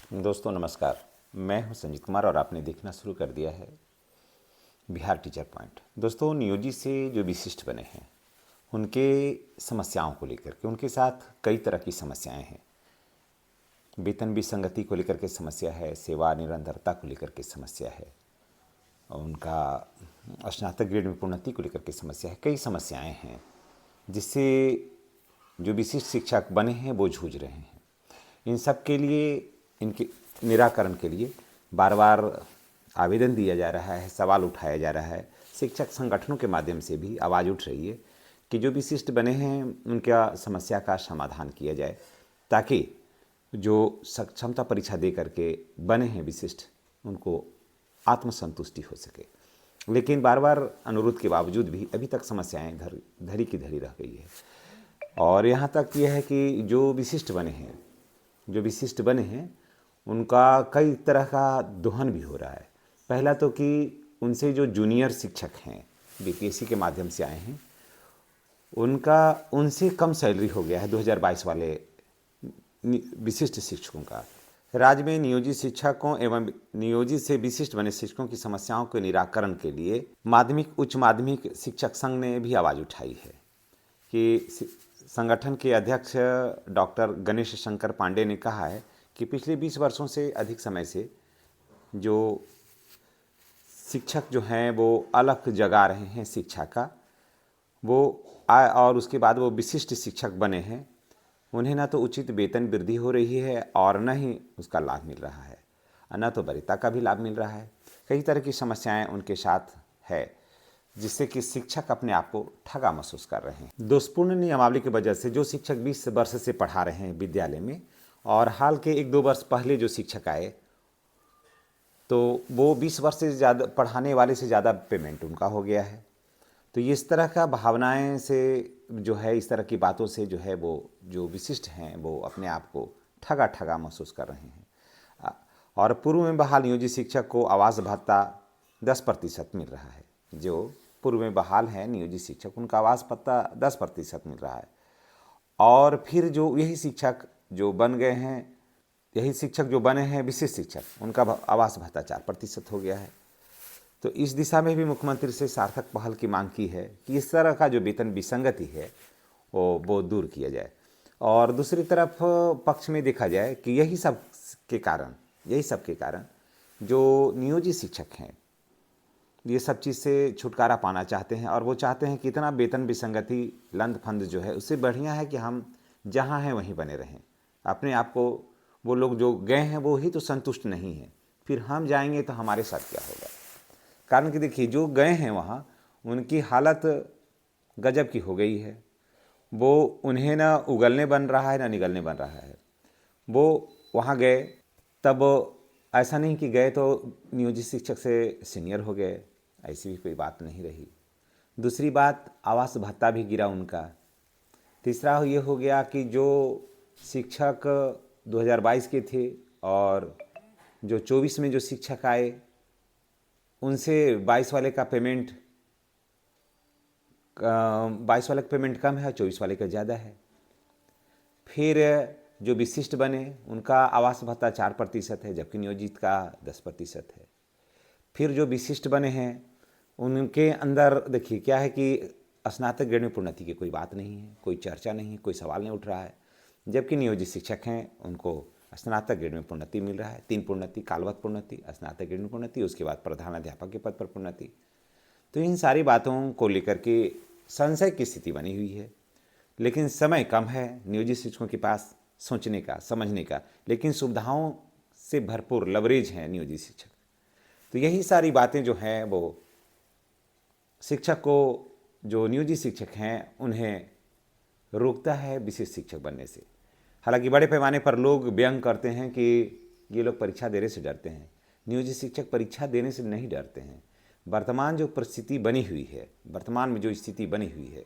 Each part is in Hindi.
दोस्तों नमस्कार। मैं हूं संजीत कुमार और आपने देखना शुरू कर दिया है बिहार टीचर पॉइंट। दोस्तों नियोजित से जो विशिष्ट बने हैं उनके समस्याओं को लेकर के उनके साथ कई तरह की समस्याएं हैं। वेतन विसंगति को लेकर के समस्या है, सेवा निरंतरता को लेकर के समस्या है, और उनका स्नातक ग्रेड में प्रोन्नति को लेकर के समस्या है। कई समस्याएं हैं जिससे जो विशिष्ट शिक्षक बने हैं वो जूझ रहे हैं। इन सब के लिए, इनके निराकरण के लिए बार बार आवेदन दिया जा रहा है, सवाल उठाया जा रहा है। शिक्षक संगठनों के माध्यम से भी आवाज़ उठ रही है कि जो विशिष्ट बने हैं उनका समस्या का समाधान किया जाए, ताकि जो सक्षमता परीक्षा दे करके बने हैं विशिष्ट उनको आत्मसंतुष्टि हो सके। लेकिन बार बार अनुरोध के बावजूद भी अभी तक समस्याएं धरी की धरी रह गई है। और यहाँ तक यह है कि जो विशिष्ट बने हैं उनका कई तरह का दोहन भी हो रहा है। पहला तो कि उनसे जो जूनियर शिक्षक हैं, बीपीएससी के माध्यम से आए हैं, उनसे कम सैलरी हो गया है 2022 वाले विशिष्ट शिक्षकों का। राज्य में नियोजित शिक्षकों एवं नियोजित से विशिष्ट बने शिक्षकों की समस्याओं के निराकरण के लिए माध्यमिक उच्च माध्यमिक शिक्षक संघ ने भी आवाज़ उठाई है कि संगठन के अध्यक्ष डॉक्टर गणेश शंकर पांडे ने कहा है कि पिछले 20 वर्षों से अधिक समय से जो शिक्षक जो हैं वो अलग जगा रहे हैं शिक्षा का, वो और उसके बाद वो विशिष्ट शिक्षक बने हैं, उन्हें ना तो उचित वेतन वृद्धि हो रही है और न ही उसका लाभ मिल रहा है, न तो वरीयता का भी लाभ मिल रहा है। कई तरह की समस्याएं उनके साथ है जिससे कि शिक्षक अपने आप को ठगा महसूस कर रहे हैं। दोषपूर्ण नियमावली की वजह से जो शिक्षक 20 वर्ष से पढ़ा रहे हैं विद्यालय में और हाल के 1-2 वर्ष पहले जो शिक्षक आए, तो वो 20 वर्ष से ज़्यादा पढ़ाने वाले से ज़्यादा पेमेंट उनका हो गया है। तो इस तरह का भावनाएं से जो है, इस तरह की बातों से जो है वो जो विशिष्ट हैं वो अपने आप को ठगा ठगा महसूस कर रहे हैं। और पूर्व में बहाल नियोजित शिक्षक को आवास भत्ता 10% मिल रहा है। जो पूर्व में बहाल है नियोजित शिक्षक, उनका आवास भत्ता 10% मिल रहा है। और फिर जो यही शिक्षक जो बने हैं विशिष्ट शिक्षक, उनका आवास भत्ता 4% हो गया है। तो इस दिशा में भी मुख्यमंत्री से सार्थक पहल की मांग की है कि इस तरह का जो वेतन विसंगति है वो दूर किया जाए। और दूसरी तरफ पक्ष में देखा जाए कि यही सब के कारण जो नियोजित शिक्षक हैं ये सब चीज़ से छुटकारा पाना चाहते हैं, और वो चाहते हैं कि इतना वेतन विसंगति लंद फंद जो है उससे बढ़िया है कि हम जहाँ हैं वहीं बने रहें। अपने आप को वो लोग जो गए हैं वो ही तो संतुष्ट नहीं हैं, फिर हम जाएंगे तो हमारे साथ क्या होगा। कारण कि देखिए जो गए हैं वहाँ उनकी हालत गजब की हो गई है। वो उन्हें ना उगलने बन रहा है ना निगलने बन रहा है। वो वहाँ गए तब ऐसा नहीं कि गए तो नियोजित शिक्षक से सीनियर हो गए, ऐसी भी कोई बात नहीं रही। दूसरी बात, आवास भत्ता भी गिरा उनका। तीसरा ये हो गया कि जो शिक्षक 2022 के थे और जो 24 में जो शिक्षक आए उनसे 22 वाले का पेमेंट 22 वाले का पेमेंट कम है, 24 वाले का ज़्यादा है। फिर जो विशिष्ट बने उनका आवास भत्ता 4% है, जबकि नियोजित का 10% है। फिर जो विशिष्ट बने हैं उनके अंदर देखिए क्या है कि स्नातक ग्रेड में प्रोन्नति की कोई बात नहीं है, कोई चर्चा नहीं है, कोई सवाल नहीं उठ रहा है। जबकि नियोजित शिक्षक हैं उनको स्नातक ग्रेड में प्रोन्नति मिल रहा है, 3 प्रोन्नति, कालवत प्रोन्नति, स्नातक ग्रेड में प्रोन्नति, उसके बाद प्रधानाध्यापक के पद पर प्रोन्नति। तो इन सारी बातों को लेकर के संशय की स्थिति बनी हुई है। लेकिन समय कम है नियोजित शिक्षकों के पास सोचने का, समझने का, लेकिन सुविधाओं से भरपूर लवरेज हैं नियोजित शिक्षक। तो यही सारी बातें जो हैं वो शिक्षक को, जो नियोजित शिक्षक हैं उन्हें रोकता है विशिष्ट शिक्षक बनने से। हालांकि बड़े पैमाने पर लोग व्यंग करते हैं कि ये लोग परीक्षा देने से डरते हैं। नियोजित शिक्षक परीक्षा देने से नहीं डरते हैं। वर्तमान जो परिस्थिति बनी हुई है, वर्तमान में जो स्थिति बनी हुई है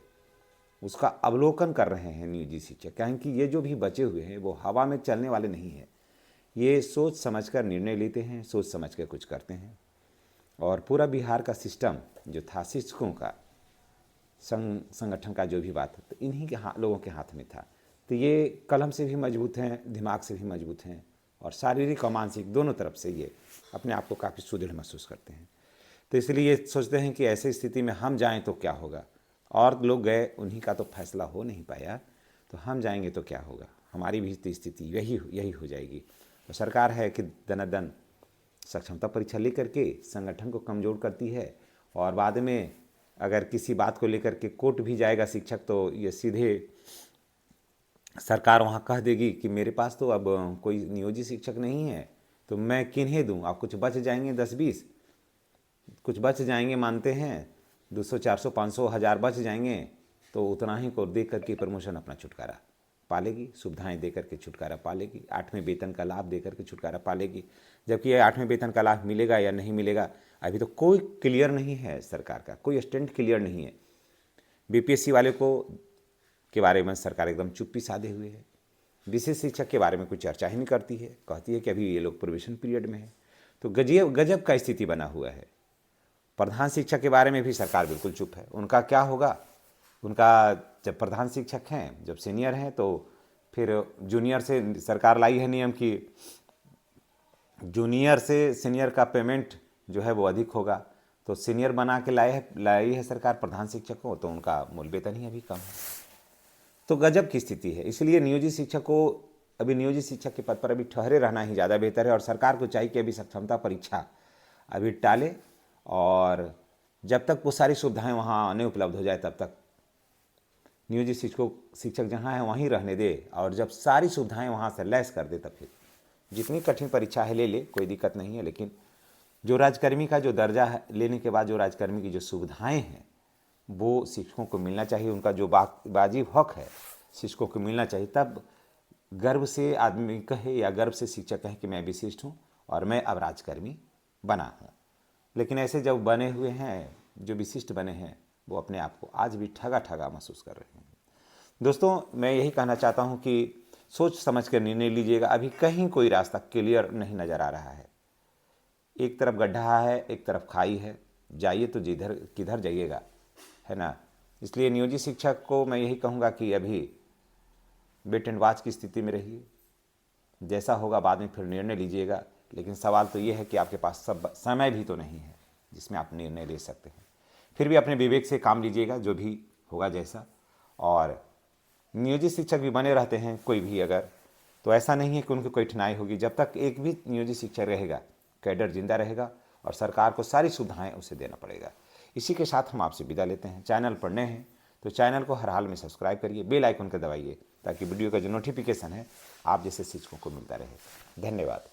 उसका अवलोकन कर रहे हैं नियोजित शिक्षक, क्योंकि ये जो भी बचे हुए हैं वो हवा में चलने वाले नहीं हैं। ये सोच समझकर निर्णय लेते हैं, सोच समझ कर कुछ करते हैं। और पूरा बिहार का सिस्टम जो था शिक्षकों का संगठन का जो भी बात है, तो इन्हीं के लोगों के हाथ में था। तो ये कलम से भी मजबूत हैं, दिमाग से भी मजबूत हैं, और शारीरिक और मानसिक दोनों तरफ से ये अपने आप को काफ़ी सुदृढ़ महसूस करते हैं। तो इसलिए ये सोचते हैं कि ऐसी स्थिति में हम जाएं तो क्या होगा, और लोग गए, उन्हीं का तो फैसला हो नहीं पाया, तो हम जाएंगे तो क्या होगा, हमारी भी तो स्थिति यही हो जाएगी। तो सरकार है कि दनादन सक्षमता परीक्षा लेकर के संगठन को कमज़ोर करती है, और बाद में अगर किसी बात को लेकर के कोर्ट भी जाएगा शिक्षक, तो ये सीधे सरकार वहाँ कह देगी कि मेरे पास तो अब कोई नियोजित शिक्षक नहीं है, तो मैं किन्हें दूँ। आप कुछ बच जाएंगे 10-20, कुछ बच जाएंगे, मानते हैं 200, 400, 500, 1000 बच जाएंगे, तो उतना ही को दे करके प्रमोशन अपना छुटकारा पालेगी, सुविधाएं दे करके छुटकारा पालेगी, 8वें वेतन का लाभ दे करके छुटकारा पालेगी। जबकि ये 8वें वेतन का लाभ मिलेगा या नहीं मिलेगा, अभी तो कोई क्लियर नहीं है, सरकार का कोई स्टैंड क्लियर नहीं है। बीपीएससी वाले को के बारे में सरकार एकदम चुप्पी साधे हुए है। विशेष शिक्षक के बारे में कोई चर्चा ही नहीं करती है, कहती है कि अभी ये लोग प्रोबेशन पीरियड में है। तो गजब का स्थिति बना हुआ है। प्रधान शिक्षक के बारे में भी सरकार बिल्कुल चुप है। उनका क्या होगा, उनका जब प्रधान शिक्षक हैं, जब सीनियर हैं, तो फिर जूनियर से सरकार लाई है नियम कि जूनियर से सीनियर का पेमेंट जो है वो अधिक होगा, तो सीनियर बना के लाई है सरकार प्रधान शिक्षक को, तो उनका मूल वेतन ही अभी कम है। तो गजब की स्थिति है। इसलिए नियोजित शिक्षक को, अभी नियोजित शिक्षक के पद पर अभी ठहरे रहना ही ज़्यादा बेहतर है, और सरकार को चाहिए कि अभी सक्षमता परीक्षा अभी टाले, और जब तक वो सारी सुविधाएं वहाँ नहीं उपलब्ध हो जाए तब तक नियोजित शिक्षक जहाँ है वहीं रहने दे, और जब सारी सुविधाएं वहाँ से लैस कर दे तब फिर जितनी कठिन परीक्षा है ले, कोई दिक्कत नहीं है। लेकिन जो राजकर्मी का जो दर्जा है लेने के बाद जो राजकर्मी की जो सुविधाएँ हैं वो शिक्षकों को मिलना चाहिए, उनका जो वाजिब हक है शिक्षकों को मिलना चाहिए। तब गर्व से आदमी कहे या गर्व से शिक्षक कहे कि मैं विशिष्ट हूँ और मैं अब राजकर्मी बना हूँ। लेकिन ऐसे जब बने हुए हैं, जो विशिष्ट बने हैं, वो अपने आप को आज भी ठगा महसूस कर रहे हैं। दोस्तों, मैं यही कहना चाहता हूँ कि सोच समझ कर निर्णय लीजिएगा। अभी कहीं कोई रास्ता क्लियर नहीं नज़र आ रहा है। एक तरफ गड्ढा है, एक तरफ खाई है, जाइए तो जिधर किधर जाइएगा, है ना। इसलिए नियोजित शिक्षक को मैं यही कहूँगा कि अभी वेट एंड वॉच की स्थिति में रहिए, जैसा होगा बाद में फिर निर्णय लीजिएगा। लेकिन सवाल तो ये है कि आपके पास सब समय भी तो नहीं है जिसमें आप निर्णय ले सकते हैं। फिर भी अपने विवेक से काम लीजिएगा, जो भी होगा जैसा। और नियोजित शिक्षक भी बने रहते हैं कोई भी अगर, तो ऐसा नहीं है कि उनको कोई कठिनाई होगी। जब तक एक भी नियोजित शिक्षक रहेगा, कैडर जिंदा रहेगा, और सरकार को सारी सुविधाएं उसे देना पड़ेगा। इसी के साथ हम आपसे विदा लेते हैं। चैनल पर नए हैं तो चैनल को हर हाल में सब्सक्राइब करिए, बेल आइकन को दबाइए, ताकि वीडियो का जो नोटिफिकेशन है आप जैसे शिक्षकों को मिलता रहे। धन्यवाद।